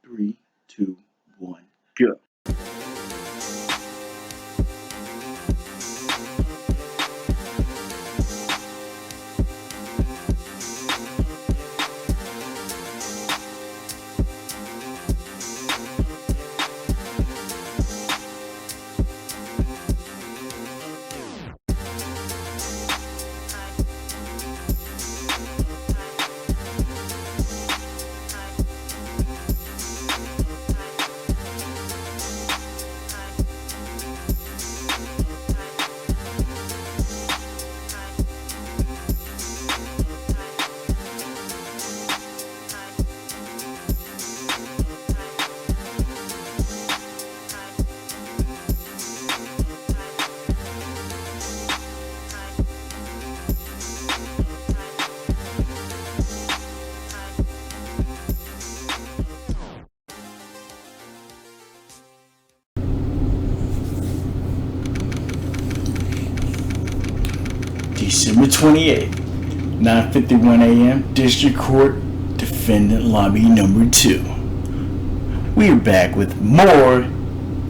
3, 2, 1, go. December 28th, 9:51 a.m., District Court, Defendant Lobby Number 2. We are back with more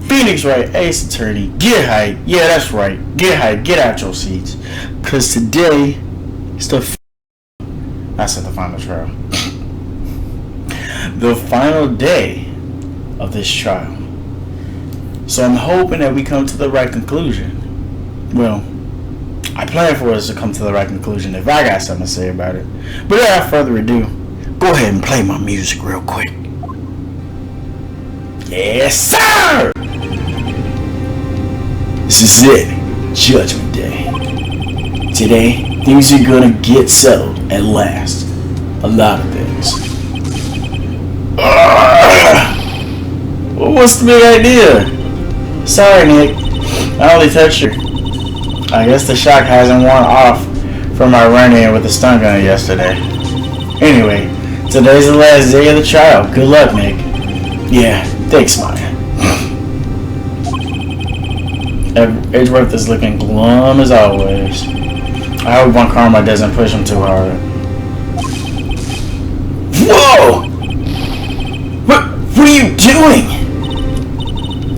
Phoenix Wright, Ace Attorney. Get hype. Yeah, that's right. Get hype. Get out your seats. Because today is I said the final trial. The final day of this trial. So I'm hoping that we come to the right conclusion. Well, I plan for us to come to the right conclusion if I got something to say about it. But without further ado, go ahead and play my music real quick. Yes, sir! This is it, Judgment Day. Today, things are gonna get settled at last. A lot of things. What's the big idea? Sorry, Nick. I only touched her. I guess the shock hasn't worn off from my run-in with the stun gun yesterday. Anyway, today's the last day of the trial. Good luck, Nick. Yeah, thanks, man. Edgeworth is looking glum as always. I hope Von Karma doesn't push him too hard. Whoa! What are you doing?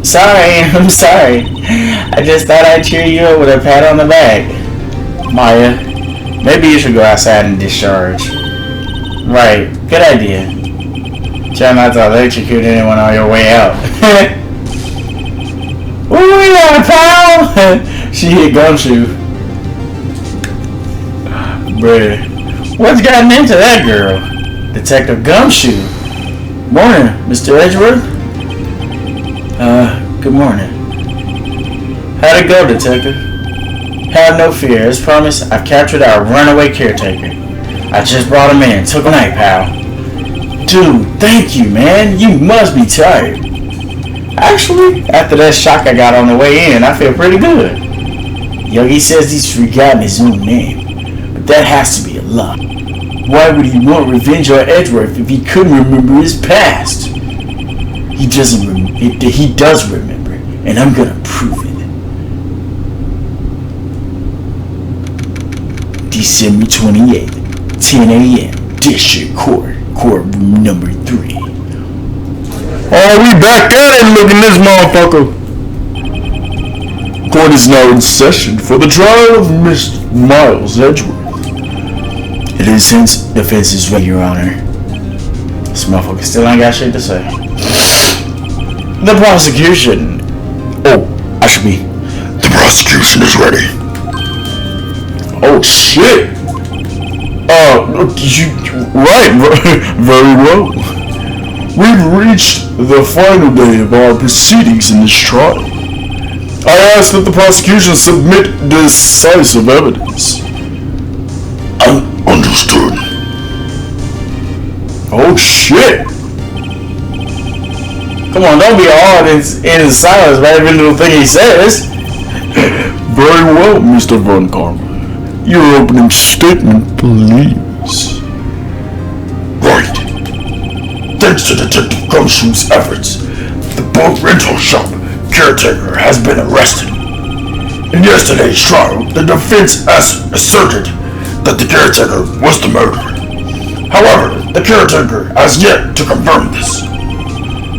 Sorry, I'm sorry. I just thought I'd cheer you up with a pat on the back. Maya, maybe you should go outside and discharge. Right, good idea. Try not to electrocute anyone on your way out. Ooh, yeah, pal! She hit Gumshoe. Bruh, what's gotten into that girl? Detective Gumshoe. Morning, Mr. Edgeworth. Good morning. How'd it go, Detective? Have no fear. As promised, I've captured our runaway caretaker. I just brought him in. Took a night, pal. Dude, thank you, man. You must be tired. Actually, after that shock I got on the way in, I feel pretty good. Yogi says he's forgotten his own name, but that has to be a lie. Why would he want revenge on Edgeworth if he couldn't remember his past? He does remember, and I'm gonna prove it. December 28th, 10 a.m., District Court, Courtroom Number 3. Oh, we back at it, look at this motherfucker. Court is now in session for the trial of Mr. Miles Edgeworth. It is since defense is ready, Your Honor. This motherfucker still ain't got shit to say. The prosecution. The prosecution is ready. Oh shit. Right, very well. We've reached the final day of our proceedings in this trial. I ask that the prosecution submit decisive evidence. Understood. Oh shit. Come on, don't be hard in his silence about every little thing he says. Very well, Mr. Von Karma. Your opening statement, please. Right. Thanks to Detective Gumshoe's efforts, the boat rental shop caretaker has been arrested. In yesterday's trial, the defense asserted that the caretaker was the murderer. However, the caretaker has yet to confirm this.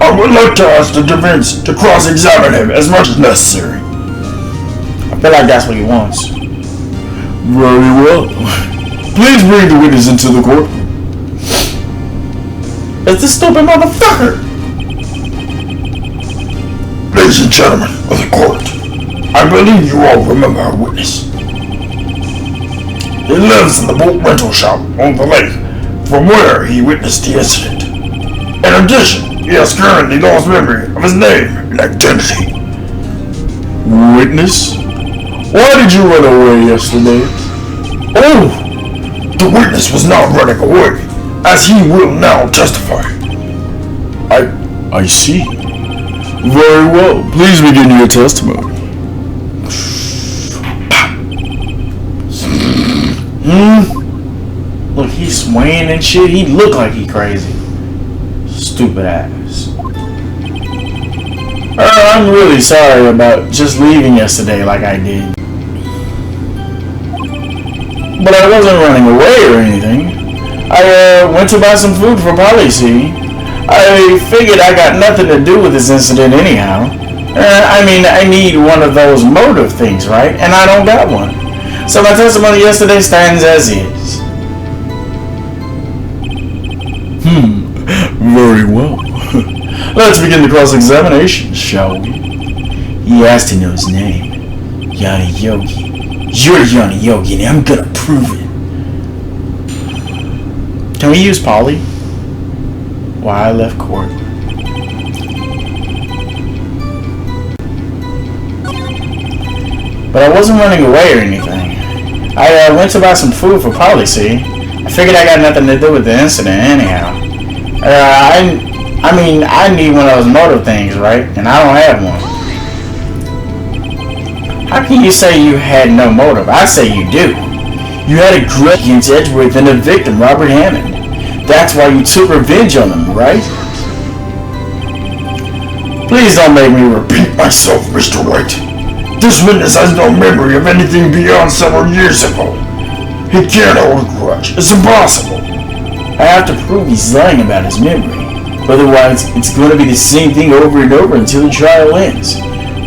I would like to ask the defense to cross-examine him as much as necessary. I feel like that's what he wants. Very well. Please bring the witness into the court. It's this stupid motherfucker! Ladies and gentlemen of the court, I believe you all remember our witness. He lives in the boat rental shop on the lake from where he witnessed the incident. In addition, he has currently lost memory of his name and identity. Witness? Why did you run away yesterday? Oh! The witness was not running away, as he will now testify. I see. Very well. Please begin your testimony. Look, he's swaying and shit. He look like he crazy. Stupid ass. I'm really sorry about just leaving yesterday like I did. But I wasn't running away or anything. I went to buy some food for Policy. I figured I got nothing to do with this incident anyhow. I mean, I need one of those motive things, right? And I don't got one. So my testimony yesterday stands as is. Very well. Let's begin the cross-examination, shall we? He has to know his name. Yanni Yogi. You're Yanni Yogi, and I'm gonna prove it. Can we use Polly? Why I left court. But I wasn't running away or anything. I went to buy some food for Polly, see? I figured I got nothing to do with the incident anyhow. I mean, I need one of those motive things, right? And I don't have one. How can you say you had no motive? I say you do. You had a grudge against Edgeworth and the victim, Robert Hammond. That's why you took revenge on him, right? Please don't make me repeat myself, Mr. Wright. This witness has no memory of anything beyond several years ago. He can't hold a grudge. It's impossible. I have to prove he's lying about his memory. Otherwise, it's going to be the same thing over and over until the trial ends.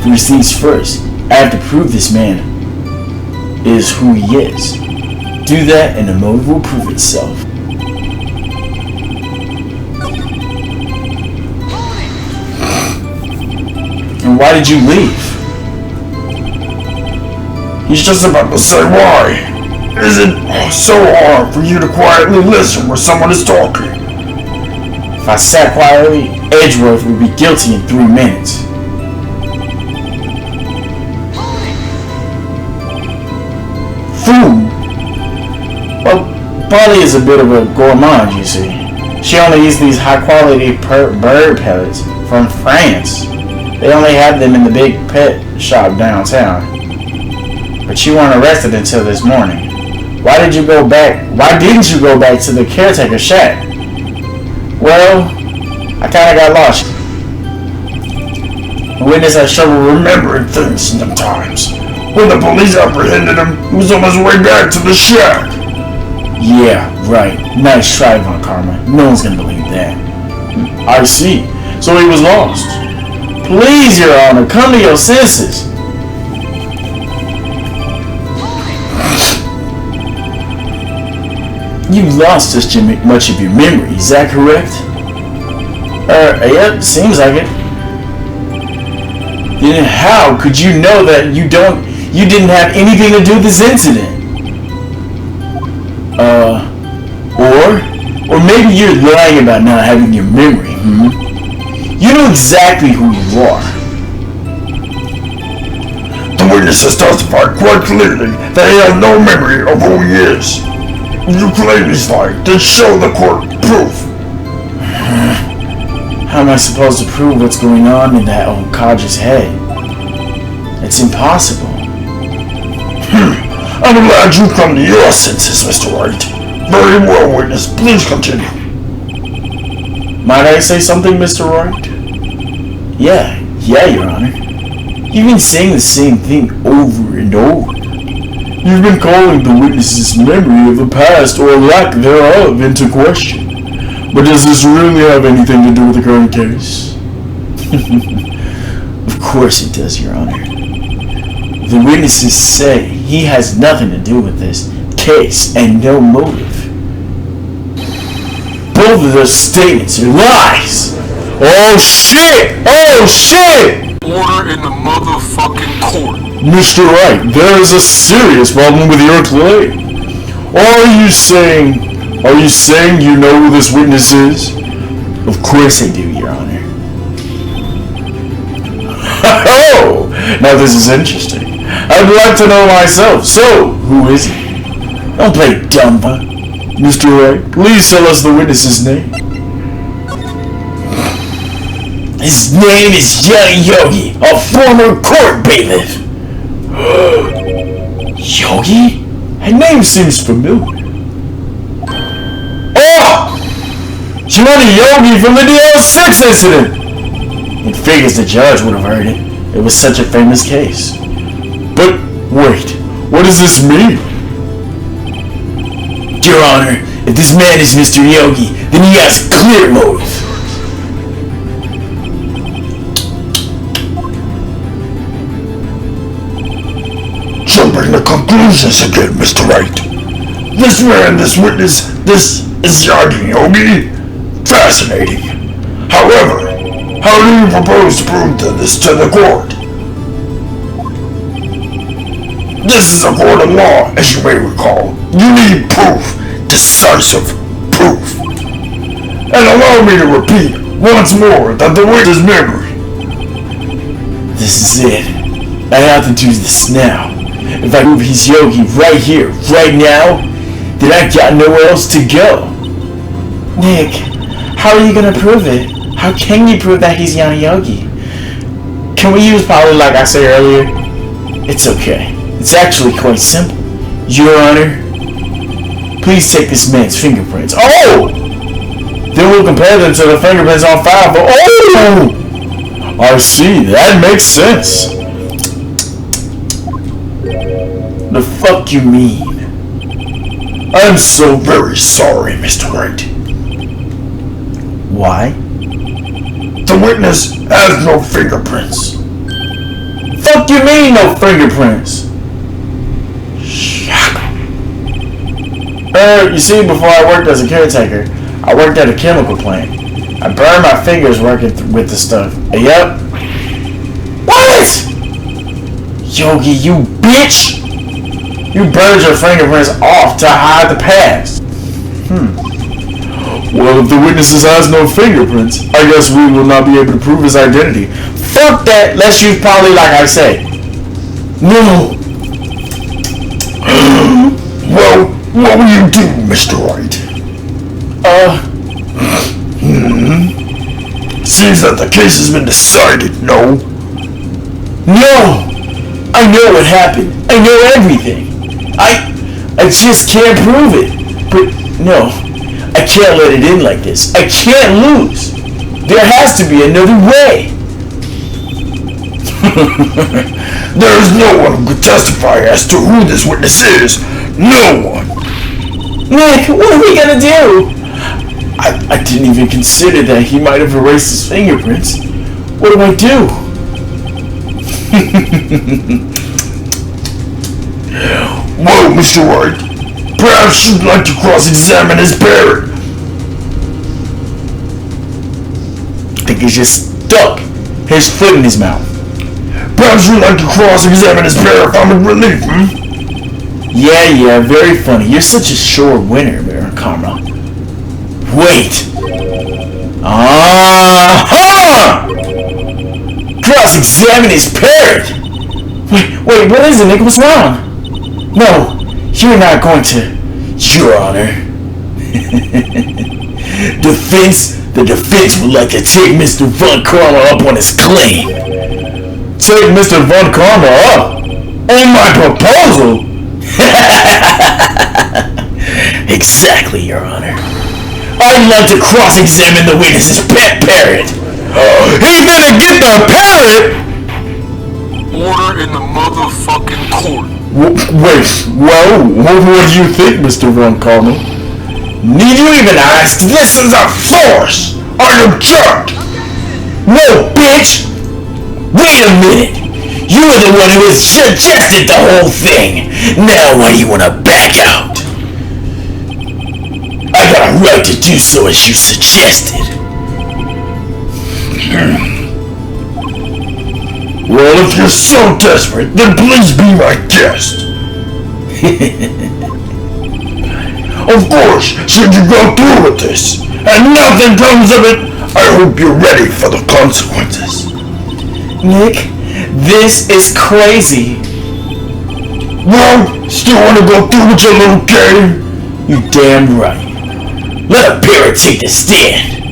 First things first, I have to prove this man is who he is. Do that and the motive will prove itself. And why did you leave? He's just about to say why. Is it so hard for you to quietly listen when someone is talking? If I sat quietly, Edgeworth would be guilty in 3 minutes. Food? Well, Polly is a bit of a gourmand, you see. She only eats these high-quality bird pellets from France. They only have them in the big pet shop downtown. But you weren't arrested until this morning. Why didn't you go back to the caretaker shack? Well, I kinda got lost. The witness has trouble remembering things sometimes. When the police apprehended him, he was on his way back to the shack. Yeah, right. Nice try, Von Karma. No one's gonna believe that. I see. So he was lost. Please, Your Honor, come to your senses. You lost just much of your memory, is that correct? Yep, seems like it. Then how could you know that you didn't have anything to do with this incident? Or maybe you're lying about not having your memory, You know exactly who you are. The witness has testified quite clearly that he has no memory of who he is. You claim he's lying, then show the court proof. How am I supposed to prove what's going on in that old codger's head? It's impossible. I'm glad you come to your senses, Mr. Wright. Very well, witness. Please continue. Might I say something, Mr. Wright? Yeah, Your Honor. You've been saying the same thing over and over. You've been calling the witness's memory of the past or lack thereof into question. But does this really have anything to do with the current case? Of course he does, Your Honor. The witnesses say he has nothing to do with this case and no motive. Both of those statements are lies! Oh shit! Oh shit! Order in the motherfucking court. Mr. Wright, there is a serious problem with your claim. Are you saying you know who this witness is? Of course I do, Your Honor. Oh! Now this is interesting. I'd like to know myself. So, who is he? Don't play dumb, huh? Mr. Wright, please tell us the witness's name. His name is Yogi, a former court bailiff. Yogi? That name seems familiar. Oh! Yogi from the DL6 incident! It figures the judge would have heard it. It was such a famous case. But wait, what does this mean? Your Honor, if this man is Mr. Yogi, then he has clear motive. Jumping to conclusions again, Mr. Wright. This man, this witness, this is Yogi. Fascinating. However, how do you propose to prove this to the court? This is a court of law, as you may recall. You need proof. Decisive proof. And allow me to repeat once more that the witness' memory. This is it. I have to do this now. If I prove he's Yogi right here, right now, then I got nowhere else to go. Nick, how are you gonna prove it? How can you prove that he's Yogi? Can we use probably like I said earlier? It's okay. It's actually quite simple. Your Honor, please take this man's fingerprints. Oh! Then we'll compare them to the fingerprints on file for... Oh! I see. That makes sense. The fuck you mean? I'm so very sorry, Mr. Wright. Why? The witness has no fingerprints. Fuck you mean no fingerprints? You see, before I worked as a caretaker, I worked at a chemical plant. I burned my fingers working with the stuff. Yep. What? Yogi, you bitch! You burned your fingerprints off to hide the past. Well, if the witness has no fingerprints, I guess we will not be able to prove his identity. Fuck that! Let's use probably like I say. No! Well, what will you do, Mr. Wright? Seems that the case has been decided, no? No! I know what happened. I know everything. I just can't prove it. But no, I can't let it in like this. I can't lose. There has to be another way. There is no one who could testify as to who this witness is. No one. Nick, what are we gonna do? I didn't even consider that he might have erased his fingerprints. What do I do? Well, Mr. Wright, perhaps you'd like to cross-examine his parent. I think he's just stuck. His foot in his mouth. Perhaps you'd like to cross-examine his parent comic relief, Yeah, very funny. You're such a sure winner, Baron Karma. Wait. Cross-examine his parent! Wait, what is it, Nick? What's wrong? No, you're not going to, Your Honor. The defense would like to take Mr. Von Karma up on his claim. Take Mr. Von Karma up? On my proposal? Exactly, Your Honor. I'd like to cross-examine the witness's pet parrot. He's gonna get the parrot! Order in the motherfucking court. Wait, well, what do you think, Mr. Von Karma? Need you even ask? This is a farce! I object! No, bitch! Wait a minute! You were the one who suggested the whole thing! Now why do you want to back out? I got a right to do so as you suggested. Well, if you're so desperate, then please be my guest. Of course, should you go through with this, and nothing comes of it, I hope you're ready for the consequences. Nick, this is crazy. Well, still want to go through with your little game? You damn right. Let a parrot take the stand.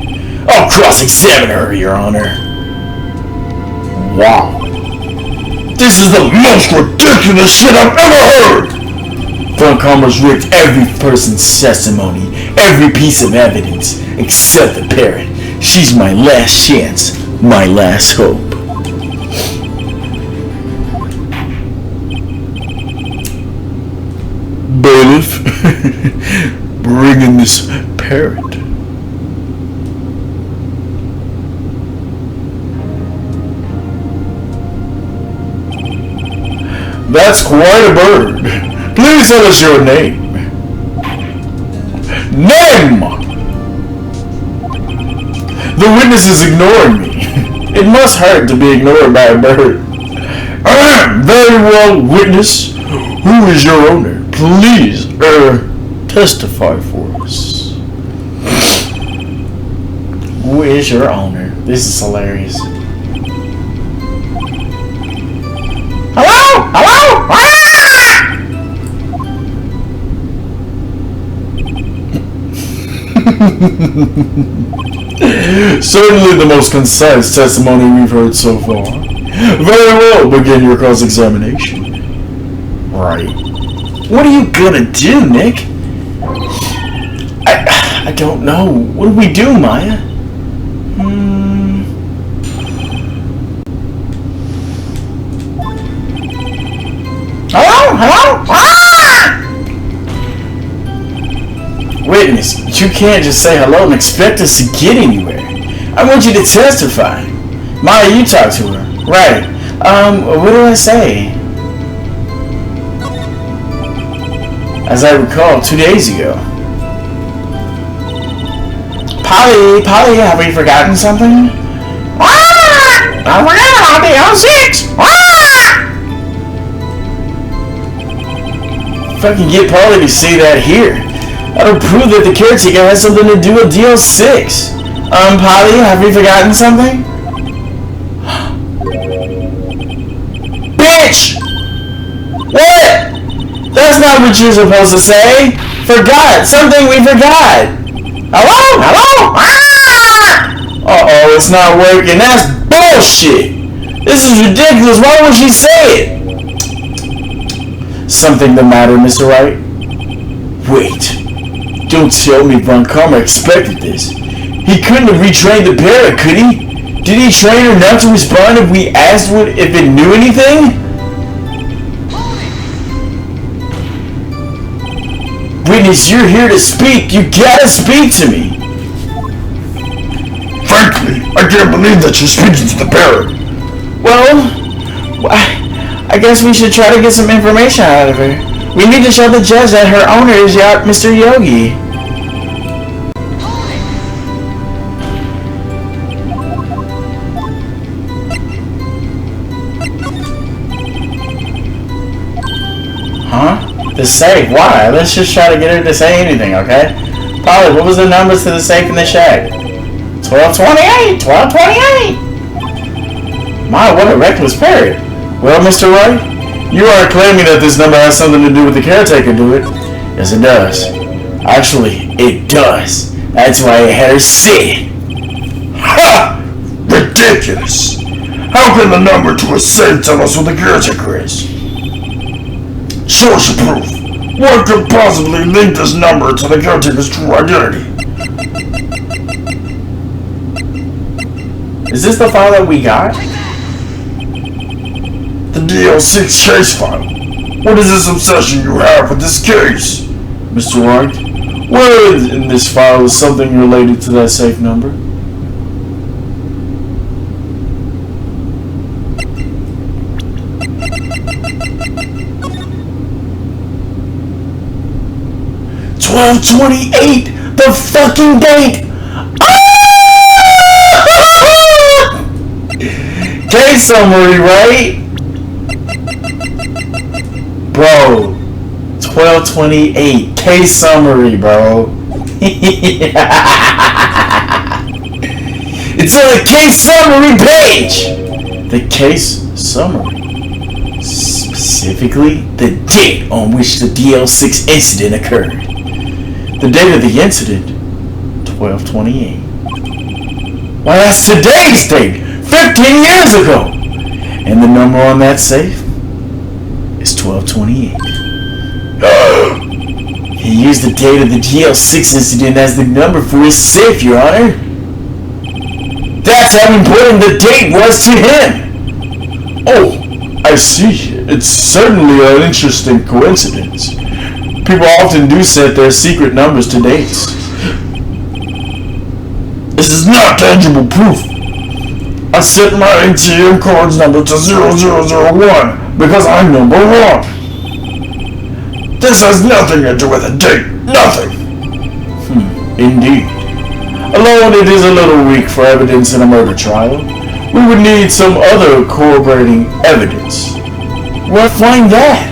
I'll cross-examine her, Your Honor. Wow. This is the most ridiculous shit I've ever heard! Fingerprints ripped every person's testimony, every piece of evidence, except the parrot. She's my last chance, my last hope. Bailiff, bring in this parrot. That's quite a bird. Please tell us your name. Name! The witness is ignoring me. It must hurt to be ignored by a bird. Very well, witness. Who is your owner? Please, testify for us. Who is your owner? This is hilarious. Hello? Hello? Ah! Certainly the most concise testimony we've heard so far. Very well, begin your cross-examination. Right. What are you gonna do, Nick? I don't know. What do we do, Maya? Hello? Hello? Ah! Witness, you can't just say hello and expect us to get anywhere. I want you to testify. Maya, you talk to her. Right. What do I say? As I recall, 2 days ago. Polly, have we forgotten something? Ah! I forgot about the 06! Ah! Fucking get Polly to say that here. That'll prove that the caretaker has something to do with DL6. Polly, have we forgotten something? Bitch! What? That's not what you're supposed to say. Forgot. Something we forgot. Hello? Hello? Ah! Uh-oh, it's not working. That's bullshit. This is ridiculous. Why would she say it? Something the matter, Mr. Wright? Wait. Don't tell me Von Karma expected this. He couldn't have retrained the parrot, could he? Did he train her not to respond if we asked if it knew anything? Witness, you're here to speak. You gotta speak to me. Frankly, I can't believe that you're speaking to the parrot. Well, I guess we should try to get some information out of her. We need to show the judge that her owner is Mr. Yogi. Huh? The safe? Why? Let's just try to get her to say anything, okay? Polly, what was the numbers to the safe in the shack? 1228! 1228! My, what a reckless parrot. Well, Mr. Wright, you are claiming that this number has something to do with the caretaker, do it? Yes, it does. Actually, it does. That's why I had her say it. Ha! Ridiculous! How can the number to a safe tell us what the caretaker is? Source of proof. What could possibly link this number to the caretaker's true identity? Is this the file that we got? The DL6 case file. What is this obsession you have with this case? Mr. Wright, where in this file is something related to that safe number? 12/28, the fucking date. Case summary, right? Bro, 12/28, case summary, bro. It's on the case summary page. The case summary. Specifically, the date on which the DL6 incident occurred. The date of the incident, 12/28. Why, that's today's date, 15 years ago. And the number on that safe is 12/28. He used the date of the DL6 incident as the number for his safe, Your Honor. That's how important the date was to him. Oh, I see. It's certainly an interesting coincidence. People often do set their secret numbers to dates. This is not tangible proof. I set my ATM card's number to 0001 because I'm number 1. This has nothing to do with a date. Nothing. Indeed. Alone, it is a little weak for evidence in a murder trial. We would need some other corroborating evidence. Well, find that.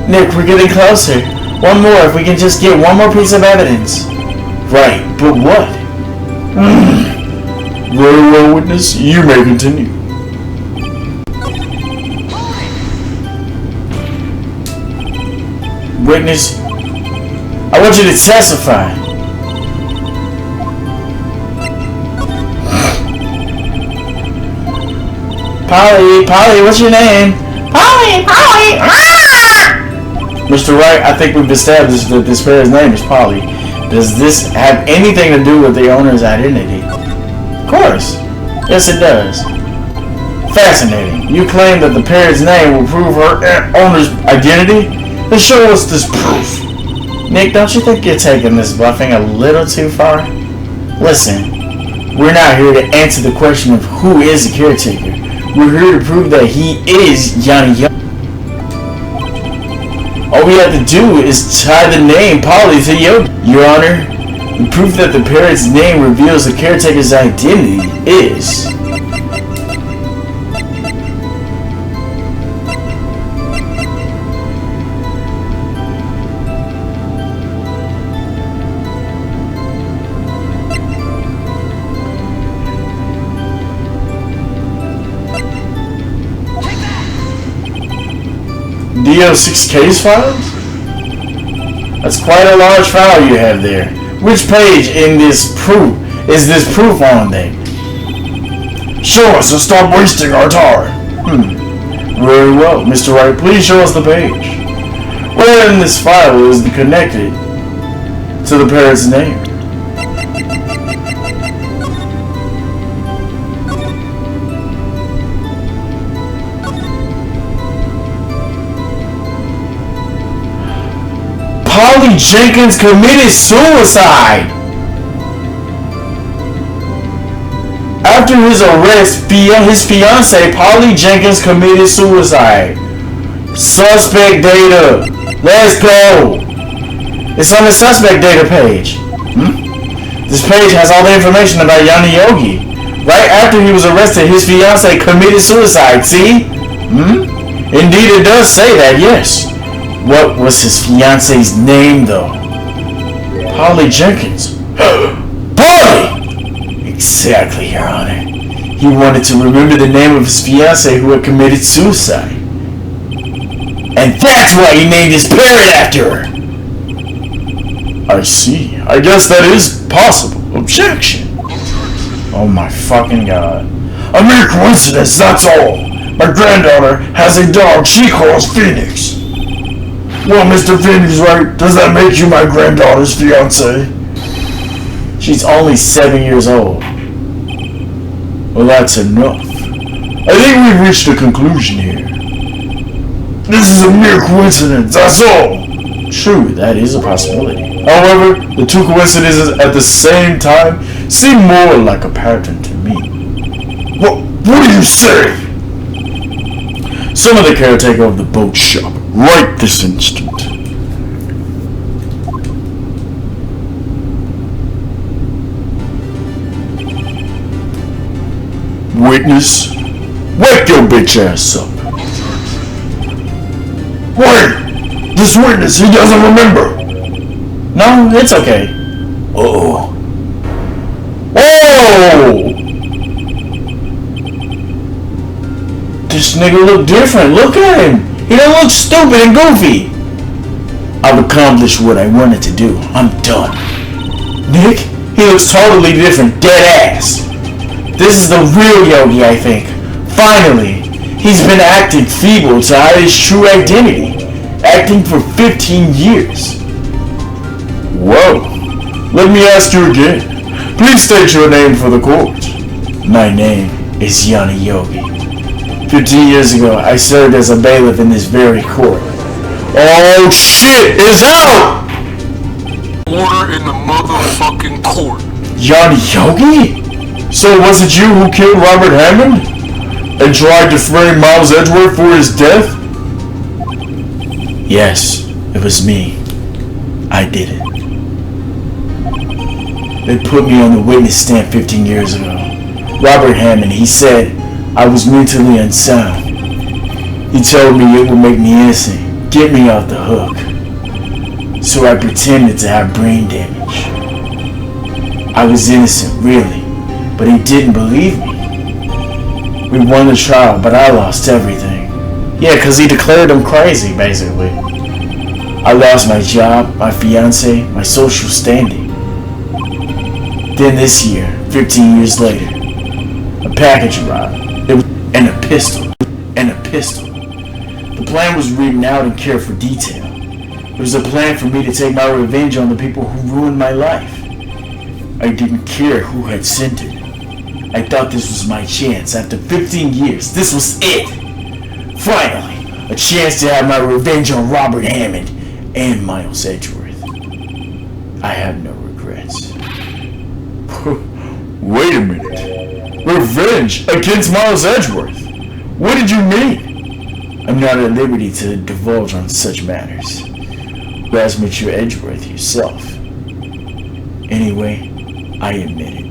Nick, we're getting closer. One more, if we can just get one more piece of evidence. Right, but what? Very well, witness. You may continue. Witness, I want you to testify. Polly, what's your name? Polly! Mr. Wright, I think we've established that this pair's name is Polly. Does this have anything to do with the owner's identity? Of course. Yes, it does. Fascinating. You claim that the pair's name will prove her owner's identity? Then show us this proof. Nick, don't you think you're taking this bluffing a little too far? Listen, we're not here to answer the question of who is a caretaker. We're here to prove that he is Yanni Yogi. All we have to do is tie the name Polly to Yogi. Your Honor, the proof that the parrot's name reveals the caretaker's identity is... DL6 case files? That's quite a large file you have there. Which page in this proof is this proof on then? Show us and stop wasting our time. Very well, Mr. Wright, please show us the page. Where in this file is connected to the parrot's name? Polly Jenkins committed suicide! After his arrest, his fiancée, Polly Jenkins, committed suicide. Suspect data. Let's go. It's on the suspect data page. This page has all the information about Yanni Yogi. Right after he was arrested, his fiancée committed suicide. See? Indeed, it does say that, yes. What was his fiancée's name, though? Polly Jenkins. Polly! Exactly, Your Honor. He wanted to remember the name of his fiancée who had committed suicide. And that's why he named his parrot after her! I see. I guess that is possible. Objection. Oh my fucking god. A mere coincidence, that's all. My granddaughter has a dog she calls Phoenix. Well, Mr. Phoenix Wright, does that make you my granddaughter's fiancé? She's only 7 years old. Well, that's enough. I think we've reached a conclusion here. This is a mere coincidence, that's all. True, that is a possibility. However, the two coincidences at the same time seem more like a pattern to me. What do you say? Some of the caretaker of the boat shop, right this instant. witness. Wake your bitch ass up. Wait! This witness, he doesn't remember. No, it's okay. Uh-oh. Oh! This nigga look different. Look at him. He don't look stupid and goofy. I've accomplished what I wanted to do. I'm done. Nick, he looks totally different. Dead ass. This is the real Yogi, I think. Finally. He's been acting feeble to hide his true identity. Acting for 15 years. Whoa. Let me ask you again. Please state your name for the court. My name is Yanni Yogi. 15 years ago, I served as a bailiff in this very court. Oh shit, it's out! Order in the motherfucking court. Yanni Yogi? So was it you who killed Robert Hammond? And tried to frame Miles Edgeworth for his death? Yes, it was me. I did it. They put me on the witness stand 15 years ago. Robert Hammond, he said I was mentally unsound. He told me it would make me innocent, get me off the hook. So I pretended to have brain damage. I was innocent, really, but he didn't believe me. We won the trial, but I lost everything. Yeah, because he declared him crazy, basically. I lost my job, my fiance, my social standing. Then this year, 15 years later, a package arrived. It was and a pistol. The plan was written out in careful detail. It was a plan for me to take my revenge on the people who ruined my life. I didn't care who had sent it. I thought this was my chance. After 15 years, this was it. Finally, a chance to have my revenge on Robert Hammond and Miles Edgeworth. I have no regrets. Wait a minute. Revenge against Miles Edgeworth? What did you mean? I'm not at liberty to divulge on such matters. You asked Mr. Edgeworth yourself. Anyway, I admit it.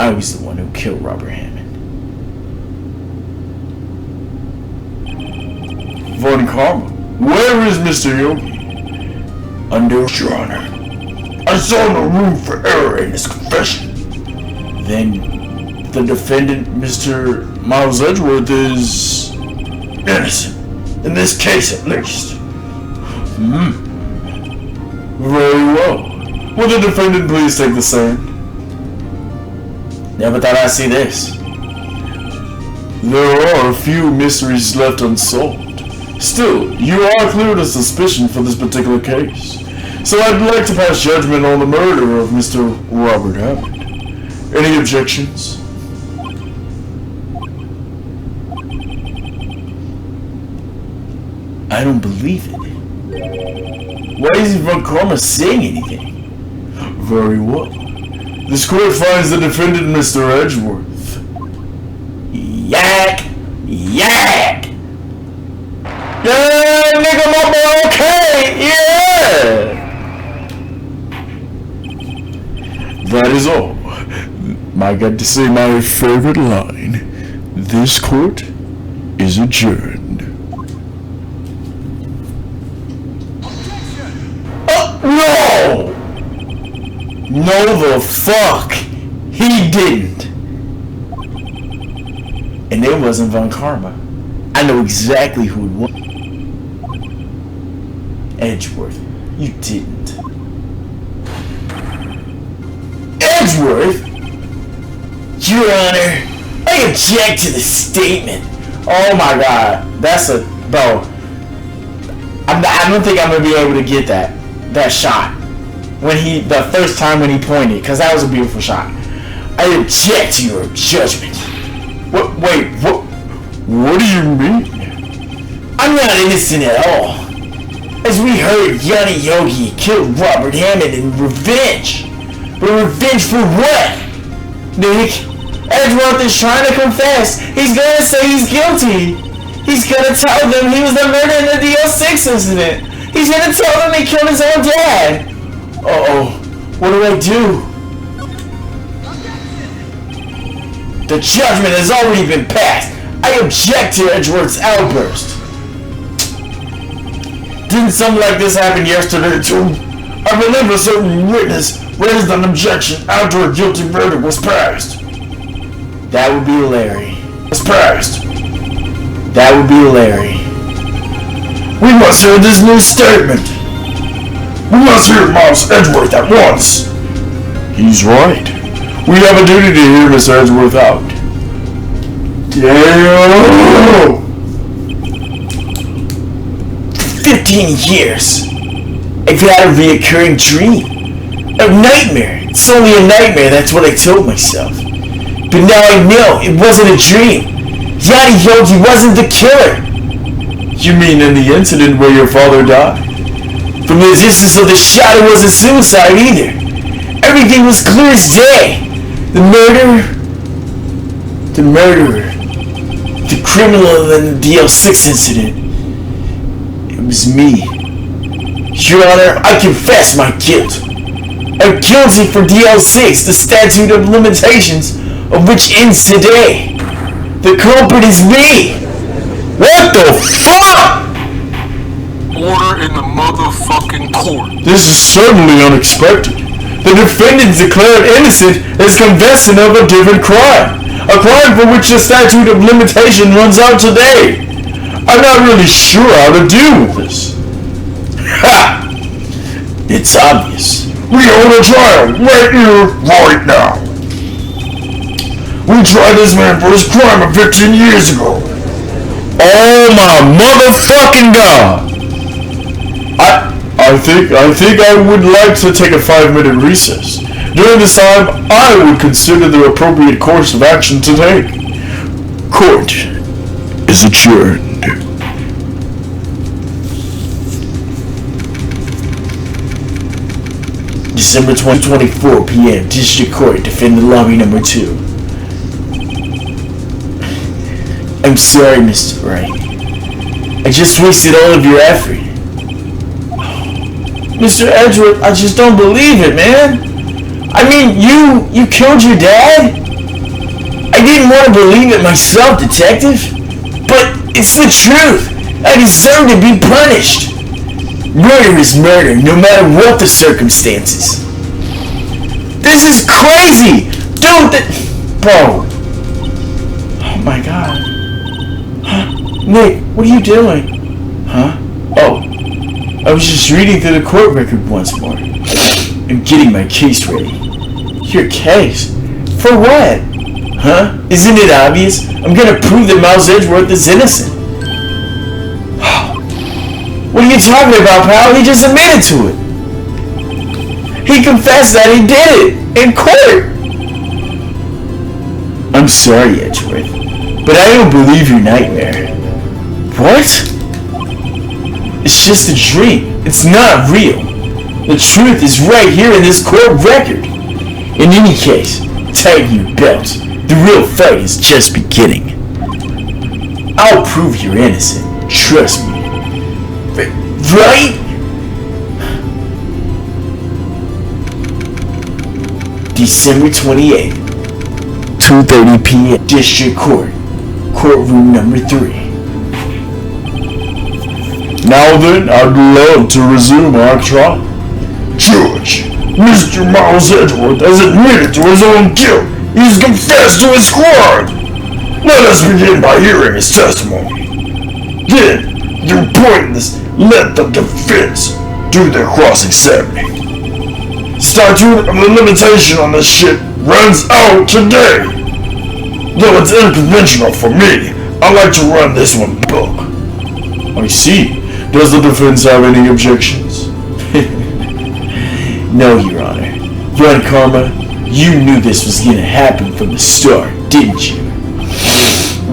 I was the one who killed Robert Hammond. Von Karma, where is Mr. Yogi? Under your honor. I saw no room for error in his confession. Then the defendant, Mr. Miles Edgeworth, is innocent. In this case, at least. Very well. Will the defendant please take the stand? Never thought I'd see this. There are a few mysteries left unsolved. Still, you are cleared of suspicion for this particular case. So I'd like to pass judgment on the murder of Mr. Robert Hammond. Any objections? I don't believe it. Why isn't Von Karma saying anything? Very well. This court finds the defendant, Mr. Edgeworth. Yak! Yak! Yeah, nigga, my boy, okay! Yeah! That is all. I got to say my favorite line. This court is adjourned. No! No the fuck! He didn't! And it wasn't Von Karma. I know exactly who it was. Edgeworth, you didn't. Edgeworth? Your Honor, I object to the statement. Oh my god, that's a... Bro, I don't think I'm going to be able to get that shot. When the first time when he pointed, because that was a beautiful shot. I object to your judgment. What do you mean? I'm not innocent at all. As we heard, Yanni Yogi killed Robert Hammond in revenge. But revenge for what? Nick, Edgeworth is trying to confess. He's gonna say he's guilty. He's gonna tell them he was the murderer in the DL6 incident. He's gonna tell them he killed his own dad. Uh-oh, what do I do? The judgment has already been passed. I object to Edgeworth's outburst. Didn't something like this happen yesterday too? I believe a certain witness raised an objection after a guilty verdict was passed. That would be Larry. Was passed. That would be Larry. We must hear this new statement. We must hear Miles Edgeworth at once. He's right. We have a duty to hear Mr. Edgeworth out. Damn! 15 years. I've had a reoccurring dream. A nightmare. It's only a nightmare, that's what I told myself. But now I know it wasn't a dream. Yanni Yogi wasn't the killer. You mean in the incident where your father died? From the distance of the shot, it wasn't suicide either. Everything was clear as day. The murderer, the criminal in the DL6 incident. It was me. Your Honor, I confess my guilt. I'm guilty for DL6, the statute of limitations of which ends today. The culprit is me. What the fuck? Order in the motherfucking court. This is certainly unexpected. The defendant declared innocent is confessing of a different crime. A crime for which the statute of limitation runs out today. I'm not really sure how to deal with this. Ha! It's obvious. We hold a trial right here, right now. We tried this man for his crime of 15 years ago. Oh my motherfucking god! I think I would like to take a 5-minute recess. During this time, I would consider the appropriate course of action to take. Court is adjourned. December 2024 p.m. District Court, Defendant Lobby Number 2. I'm sorry, Mr. Wright. I just wasted all of your effort. Mr. Edgeworth, I just don't believe it, man. I mean, you killed your dad? I didn't want to believe it myself, Detective. But it's the truth. I deserve to be punished. Murder is murder, no matter what the circumstances. This is crazy! Dude, bro. Oh my god. Huh? Nick, what are you doing? Huh? Oh. I was just reading through the court record once more. I'm getting my case ready. Your case? For what? Huh? Isn't it obvious? I'm gonna prove that Miles Edgeworth is innocent. What are you talking about, pal? He just admitted to it. He confessed that he did it in court. I'm sorry, Edgeworth, but I don't believe your nightmare. What? It's just a dream. It's not real. The truth is right here in this court record. In any case, tighten your belts. The real fight is just beginning. I'll prove you're innocent. Trust me. Right? December 28th, 2:30 p.m. District Court, Courtroom Number 3. Now then, I'd love to resume our trial. Judge, Mr. Miles Edgeworth has admitted to his own guilt. He's confessed to his crime. Let us begin by hearing his testimony. Then, through pointless, let the defense do their cross-examining. Statute of the limitation on this shit runs out today. Though it's unconventional for me, I like to run this one book. I see. Does the defense have any objections? No, Your Honor. Von Karma, you knew this was gonna happen from the start, didn't you?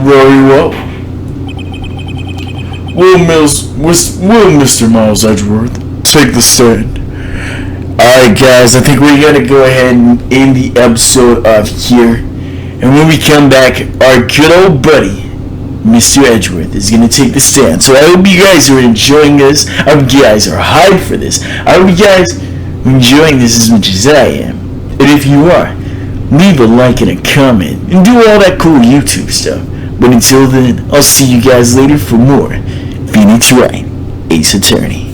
Very well. Will Mr. Miles Edgeworth take the stand? Alright guys, I think we're gonna go ahead and end the episode off here. And when we come back, our good old buddy, Mr. Edgeworth, is gonna take the stand. So I hope you guys are enjoying this. I hope you guys are hyped for this. I hope you guys are enjoying this as much as I am. And if you are, leave a like and a comment, and do all that cool YouTube stuff. But until then, I'll see you guys later for more Phoenix Wright, Ace Attorney.